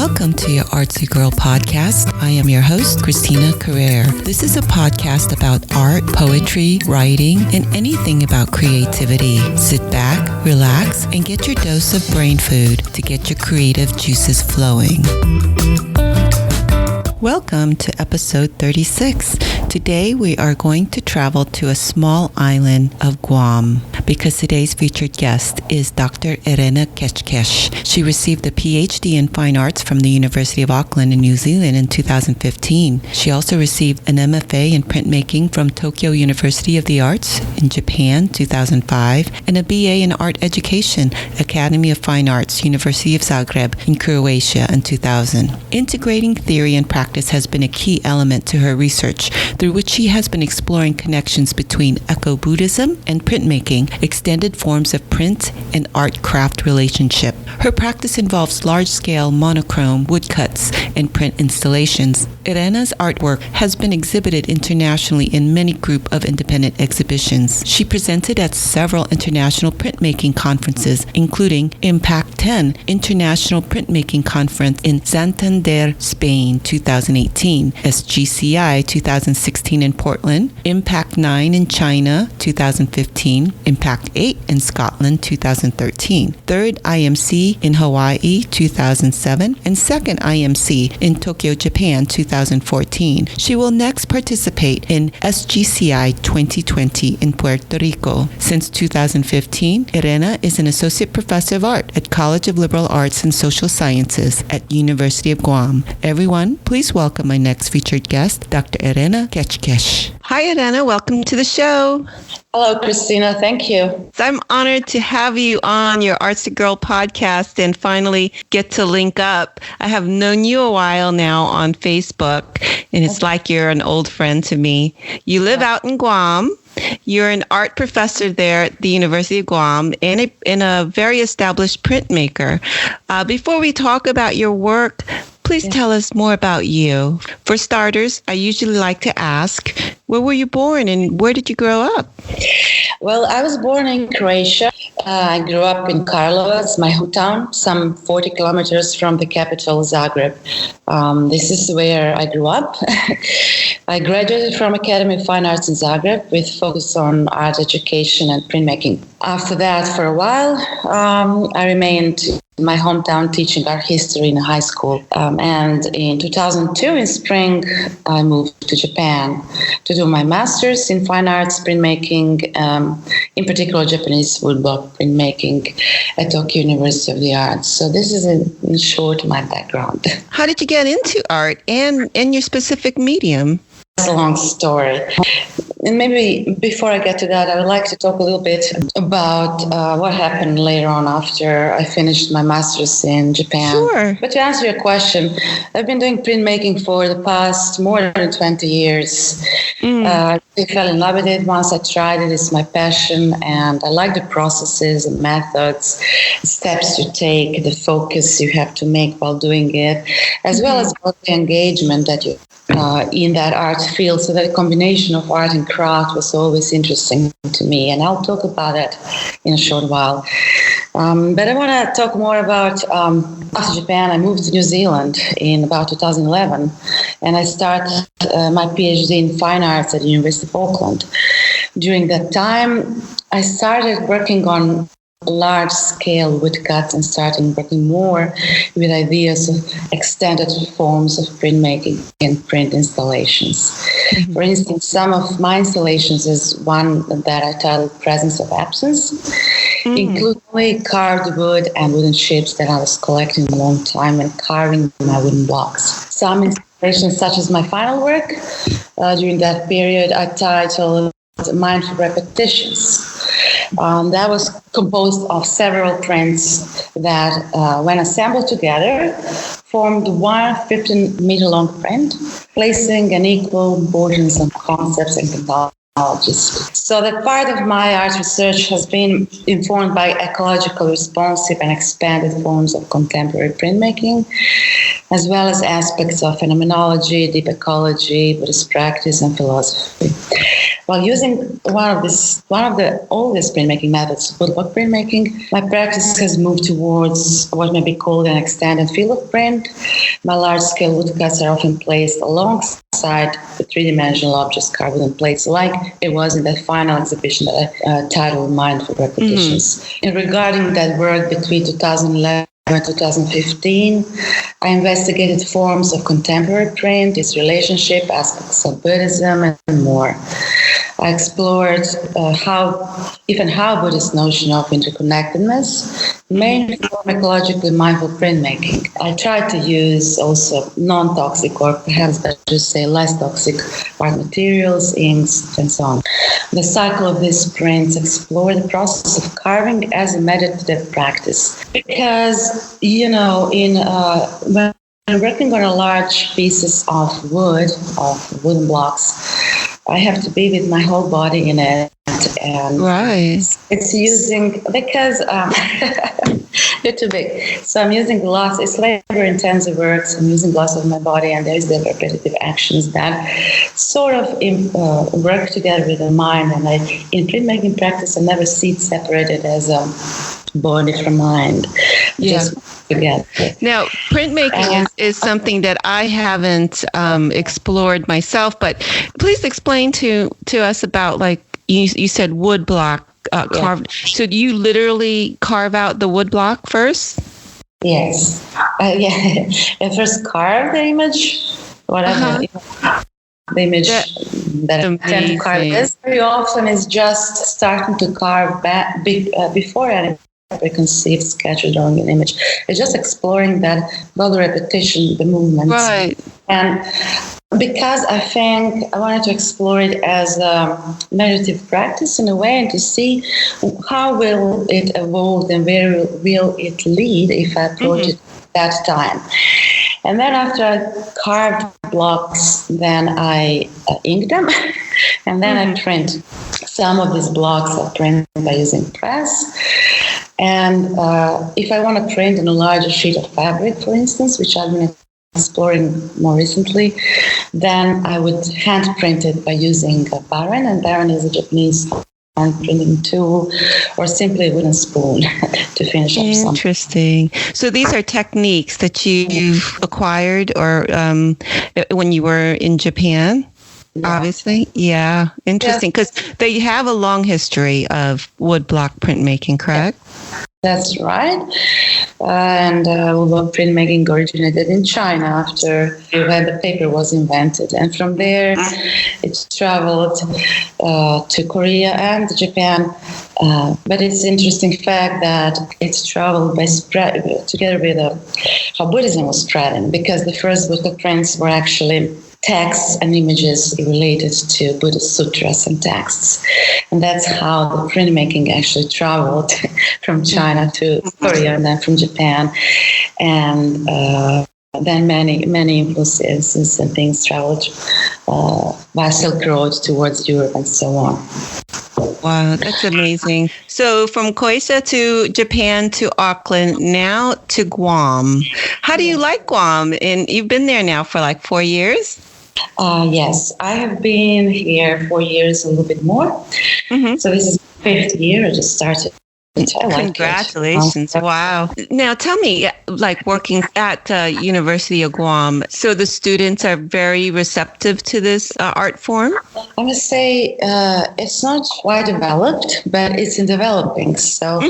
Welcome to your Artsy Girl podcast. I am your host, Christina Carrere. This is a podcast about art, poetry, writing, and anything about creativity. Sit back, relax, and get your dose of brain food to get your creative juices flowing. Welcome to episode 36. Today we are going to travel to a small island of Guam because today's featured guest is Dr. Irena Kečkeš. She received a PhD in Fine Arts from the University of Auckland in New Zealand in 2015. She also received an MFA in Printmaking from Tokyo University of the Arts in Japan 2005 and a BA in Art Education, Academy of Fine Arts, University of Zagreb in Croatia in 2000. Integrating theory and practice has been a key element to her research, through which she has been exploring connections between eco-Buddhism and printmaking, extended forms of print and art-craft relationship. Her practice involves large-scale monochrome woodcuts and print installations. Irena's artwork has been exhibited internationally in many group of independent exhibitions. She presented at several international printmaking conferences, including Impact 10 International Printmaking Conference in Santandar, Spain, 2018, SGCI 2016 in Portland, Impact 9 in China 2015, Impact 8 in Scotland 2013, 3rd IMC in Hawaii 2007, and 2nd IMC in Tokyo, Japan 2014. She will next participate in SGCI 2020 in Puerto Rico. Since 2015, Irena is an associate professor of art at College of Liberal Arts and Social Sciences at University of Guam. Everyone, please welcome my next featured guest, Dr. Irena Kečkeš. Hi, Irena. Welcome to the show. Hello, Christina. Thank you. I'm honored to have you on your Artsy Girl podcast and finally get to link up. I have known you a while now on Facebook, and it's like you're an old friend to me. You live out in Guam. You're an art professor there at the University of Guam and a very established printmaker. Before we talk about your work, please tell us more about you. For starters, I usually like to ask, where were you born and where did you grow up? Well, I was born in Croatia. I grew up in Karlovac, my hometown, some 40 kilometers from the capital, Zagreb. This is where I grew up. I graduated from Academy of Fine Arts in Zagreb with focus on art education and printmaking. After that, for a while, I remained in my hometown teaching art history in high school. And in 2002, in spring, I moved to Japan to do my master's in fine arts printmaking, in particular Japanese woodblock printmaking at Tokyo University of the Arts. So this is in short my background. How did you get into art and your specific medium? It's a long story. And maybe before I get to that, I would like to talk a little bit about what happened later on after I finished my master's in Japan. Sure. But to answer your question, I've been doing printmaking for the past more than 20 years. I fell in love with it once I tried it. It's my passion, and I like the processes and methods, steps to take, the focus you have to make while doing it, as well as about the engagement that you in that art field. So that combination of art and craft was always interesting to me, and I'll talk about it in a short while. But I want to talk more about after Japan. I moved to New Zealand in about 2011, and I started my PhD in fine arts at the University of Auckland. During that time, I started working on large-scale woodcuts and starting working more with ideas of extended forms of printmaking and print installations. Mm-hmm. For instance, some of my installations is one that I titled Presence of Absence, including carved wood and wooden shapes that I was collecting a long time and carving my wooden blocks. Some installations, such as my final work during that period, I titled Mindful Repetitions. That was composed of several prints that, when assembled together, formed one 15-meter-long print, placing an equal importance on concepts and technologies. So that part of my art research has been informed by ecological responsive and expanded forms of contemporary printmaking, as well as aspects of phenomenology, deep ecology, Buddhist practice, and philosophy. While using one of the oldest printmaking methods, woodblock printmaking, my practice has moved towards what may be called an extended field of print. My large-scale woodcuts are often placed alongside the three-dimensional objects carved on plates, like it was in that final exhibition that I titled Mindful Repetitions. And regarding that work between 2011 and 2015, I investigated forms of contemporary print, its relationship, aspects of Buddhism, and more. I explored how Buddhist notion of interconnectedness may inform ecologically mindful printmaking. I tried to use also non-toxic, or perhaps better to say less toxic, art materials, inks, and so on. The cycle of these prints explore the process of carving as a meditative practice. Because, when working on a large pieces of wood, of wooden blocks, I have to be with my whole body in it, and it's using, because you're too big. So I'm using lots. It's labor-intensive works. I'm using lots of my body, and there's the repetitive actions that sort of work together with the mind. And in printmaking practice, I never see it separated as a body from mind. Just together. Now, printmaking is something that I haven't explored myself, but please explain to us about, like you said, woodblock carved. So do you literally carve out the woodblock first? Yes. I first carve the image, whatever. The image that I intend to carve is very often is just starting to carve back before any preconceived sketch or drawing an image. It's just exploring that, all the repetition, the movements. Right. And because I think I wanted to explore it as a meditative practice in a way, and to see how will it evolve and where will it lead if I approach it that time. And then after I carved blocks, then I ink them, and then I print. Some of these blocks I print by using press. And if I want to print on a larger sheet of fabric, for instance, which I've been exploring more recently, then I would hand print it by using a baron, and baron is a Japanese hand printing tool, or simply a wooden spoon to finish up something. Interesting. So these are techniques that you've acquired or when you were in Japan? Obviously. Yeah. Interesting. Because they have a long history of woodblock printmaking, correct? That's right. And woodblock printmaking originated in China after the paper was invented. And from there, it traveled to Korea and Japan. But it's an interesting fact that it's traveled by spread together with how Buddhism was spreading, because the first woodcut prints were actually texts and images related to Buddhist sutras and texts. And that's how the printmaking actually traveled from China to Korea, and then from Japan. And then many influences and things traveled by Silk Road towards Europe and so on. Wow, that's amazing. So from Croatia to Japan to Auckland, now to Guam. How do you like Guam? And you've been there now for like 4 years? Yes, I have been here 4 years, a little bit more. So this is the 5th year. I just started. Congratulations. Wow. Now tell me, like working at University of Guam, so the students are very receptive to this art form? I must say it's not quite developed, but it's in developing. So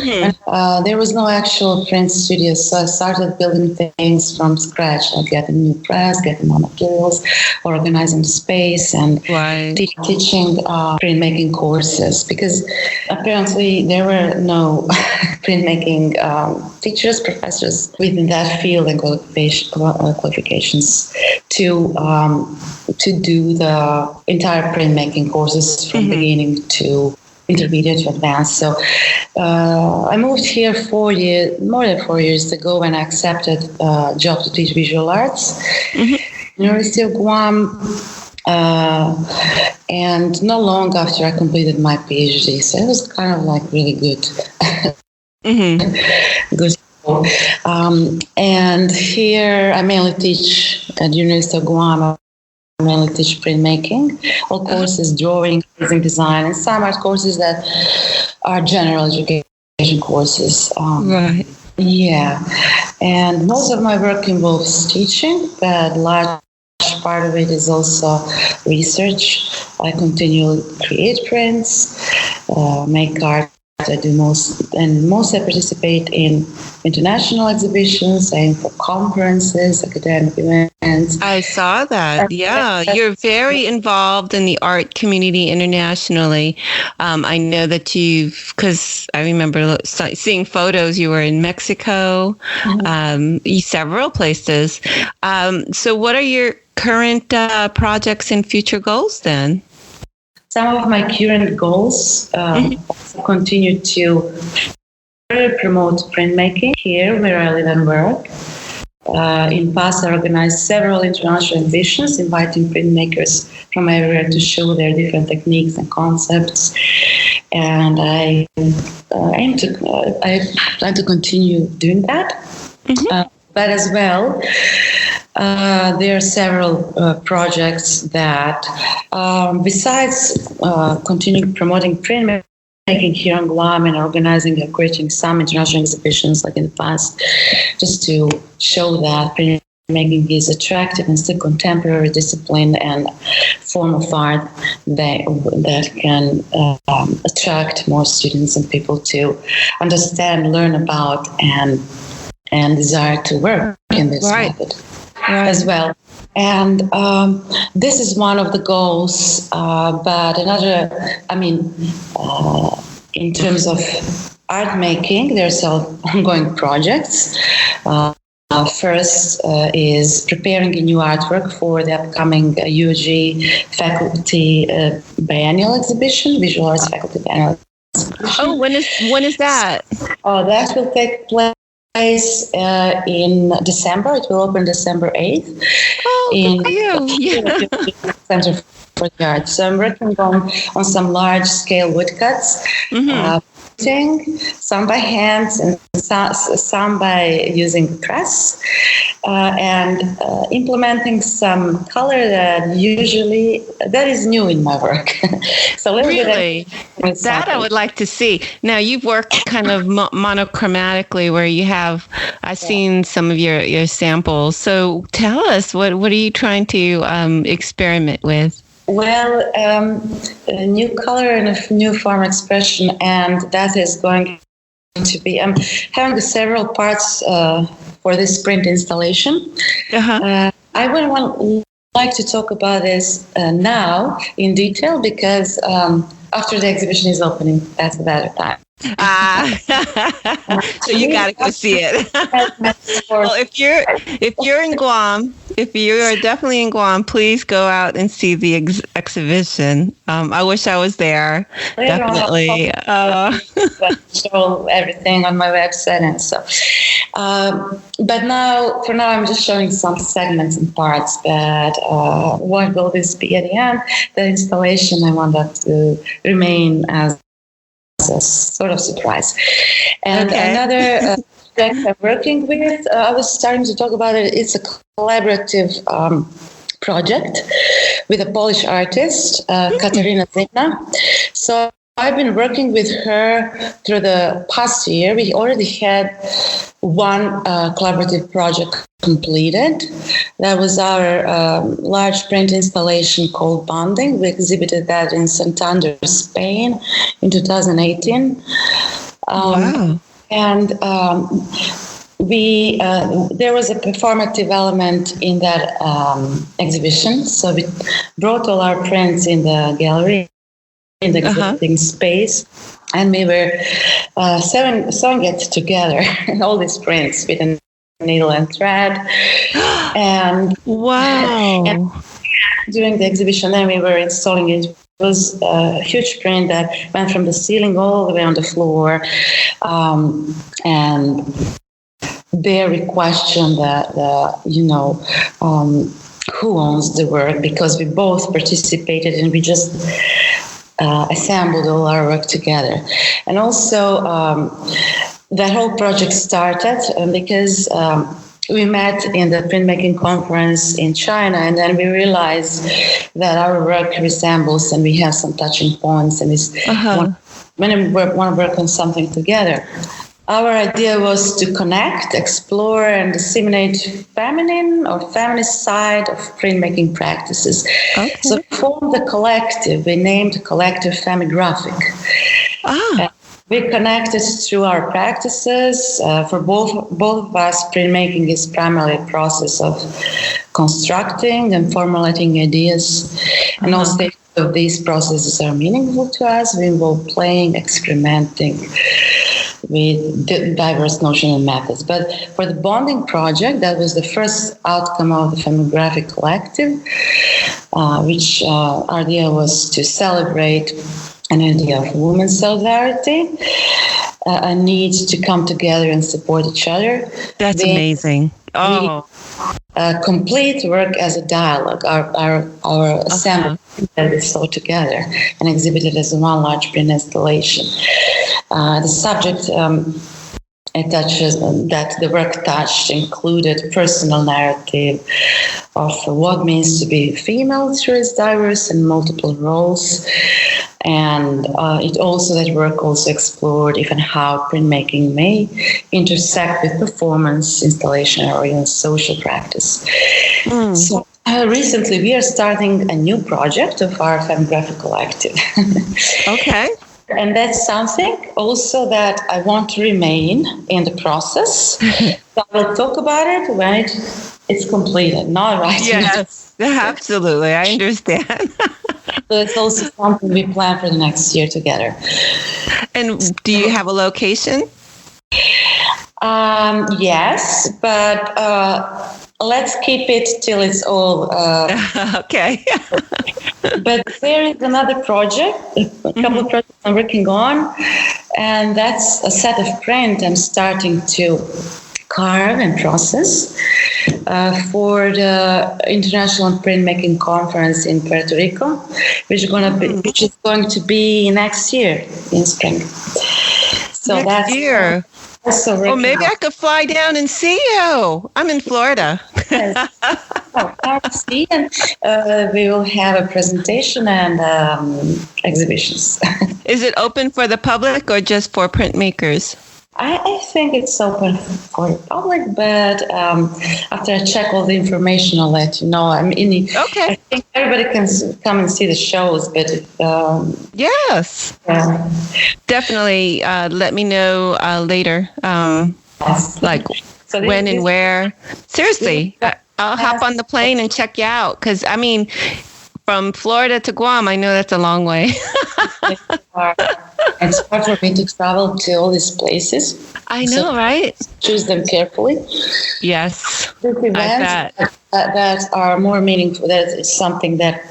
there was no actual print studio, so I started building things from scratch, like getting new press, getting more materials, organizing the space, and teaching printmaking courses, because apparently there were no printmaking teachers, professors within that field and qualifications to do the entire printmaking courses from beginning to intermediate to advanced. So I moved here more than 4 years ago, when I accepted a job to teach visual arts, University of Guam. And not long after I completed my PhD, so it was kind of like really good, good And here I mainly teach at the University of Guam. I mainly teach printmaking, all courses, drawing, design, and some art courses that are general education courses. Right. Yeah. And most of my work involves teaching, but large part of it is also research. I continually create prints, make art. I do mostly participate in international exhibitions, and for conferences, academic events. I saw that. Yeah, you're very involved in the art community internationally. I know that because I remember seeing photos. You were in Mexico, several places. So, what are your current projects and future goals then? Some of my current goals continue to further promote printmaking here where I live and work. In past, I organized several international exhibitions inviting printmakers from everywhere to show their different techniques and concepts. And I plan to continue doing that. But as well, there are several projects that, besides continuing promoting printmaking here in Guam and organizing and creating some international exhibitions like in the past, just to show that printmaking is attractive and still contemporary discipline and form of art that can attract more students and people to understand, learn about, and desire to work in this method. As well. And this is one of the goals, but another, in terms of art making, there's ongoing projects. First is preparing a new artwork for the upcoming UG faculty biennial exhibition, Visual Arts Faculty Biennial Exhibition. Oh, when is that? Oh, that will take place in December. It will open December 8th. Oh, in the Center for the Arts. So I'm working on some large-scale woodcuts, some by hands and some by using press, and implementing some color that is new in my work. So really, that I would like to see. Now you've worked kind of monochromatically, where you have. I've seen some of your samples. So tell us, what are you trying to experiment with? Well, a new color and a new form expression, and that is going to be. I'm having several parts for this print installation. I wouldn't like to talk about this now in detail because after the exhibition is opening, that's a better time. So you got to go see it. Well, if you're in Guam, if you are definitely in Guam, please go out and see the exhibition. I wish I was there. Definitely. Show everything on my website and so. But for now, I'm just showing some segments and parts. But what will this be at the end? The installation, I want that to remain as a sort of surprise. And another project I'm working with, I was starting to talk about it. It's a collaborative project with a Polish artist, Irena Kečkeš. So I've been working with her through the past year. We already had one collaborative project completed. That was our large print installation called Bonding. We exhibited that in Santandar, Spain in 2018. Wow. And there was a performative element in that exhibition. So we brought all our prints in the gallery, in the exhibiting space, and we were sewing it together, all these prints with a needle and thread. And wow! And during the exhibition, then we were installing it. It was a huge print that went from the ceiling all the way on the floor, and there we questioned who owns the work, because we both participated and we just assembled all our work together. And also that whole project started because we met in the printmaking conference in China, and then we realized that our work resembles and we have some touching points, and when we want to work on something together. Our idea was to connect, explore, and disseminate feminine or feminist side of printmaking practices. Okay. So we formed a collective. We named Collective Femigraphic. We connected through our practices. For both of us, printmaking is primarily a process of constructing and formulating ideas. And all stages of these processes are meaningful to us. We involve playing, experimenting with diverse notions and methods. But for the bonding project, that was the first outcome of the Femographic Collective, which our idea was to celebrate an idea of women's solidarity, a need to come together and support each other. That's amazing. Complete work as a dialogue. Our assembly that we saw together and exhibited as one large print installation. The subject that the work touched included personal narrative of what it means to be female through its diverse and multiple roles. And that work also explored if and how printmaking may intersect with performance, installation, or even social practice. So recently we are starting a new project of our Femographic Collective. Okay. And that's something also that I want to remain in the process. So I will talk about it when it's completed, not right now. Yes, absolutely. I understand. So it's also something we plan for the next year together. And do you have a location? Yes, but let's keep it till it's all okay. But there is another project, a couple of projects I'm working on, and that's a set of print I'm starting to carve and process for the International Printmaking Conference in Puerto Rico, which is going to be next year in spring. So next year. Well, maybe I could fly down and see you. I'm in Florida. Yes. See, and we will have a presentation and exhibitions. Is it open for the public or just for printmakers? I think it's open for the public, but after I check all the information, I'll let you know. Okay. I think everybody can come and see the shows, but yes, definitely. Let me know later, like when and where. Seriously, I'll hop on the plane and check you out because from Florida to Guam, I know that's a long way. It's hard for me to travel to all these places. I know, right? Choose them carefully. Yes. These events that are more meaningful, that is something that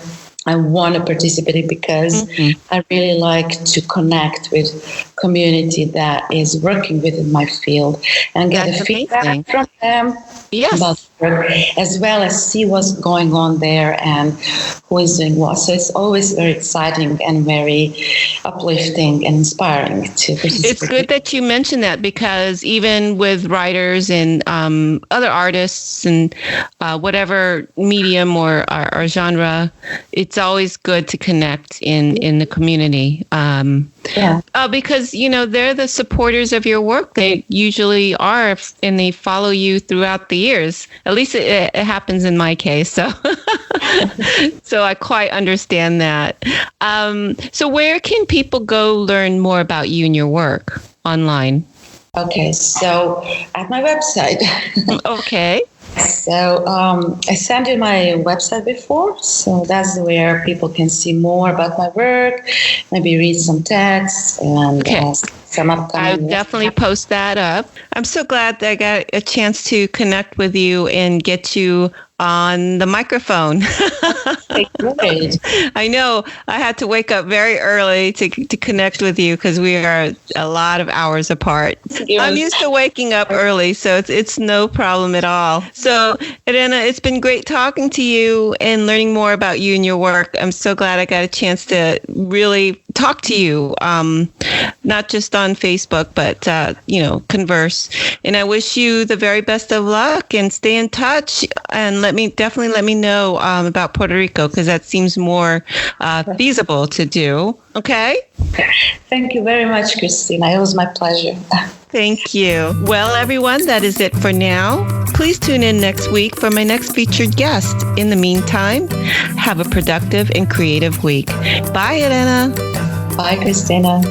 I want to participate in because I really like to connect with community that is working within my field and get the feedback from them about work, as well as see what's going on there and who is doing what. So it's always very exciting and very uplifting and inspiring to participate. It's good that you mentioned that because even with writers and other artists and whatever medium or genre, it's always good to connect in the community. Because, they're the supporters of your work. They usually are, and they follow you throughout the years. At least it happens in my case. So, so I quite understand that. So where can people go learn more about you and your work online? Okay, so at my website. Okay. So I sent you my website before, so that's where people can see more about my work, maybe read some texts and some upcoming. I'll definitely post that up. I'm so glad that I got a chance to connect with you and get you on the microphone. Great. I know I had to wake up very early to connect with you because we are a lot of hours apart. I'm used to waking up early, so it's no problem at all. So, Irena, it's been great talking to you and learning more about you and your work. I'm so glad I got a chance to really talk to you. not just on Facebook, but, converse. And I wish you the very best of luck and stay in touch, and let me know about Puerto Rico, because that seems more feasible to do. Okay? Thank you very much, Christina. It was my pleasure. Thank you. Well, everyone, that is it for now. Please tune in next week for my next featured guest. In the meantime, have a productive and creative week. Bye, Irena. Bye, Christina.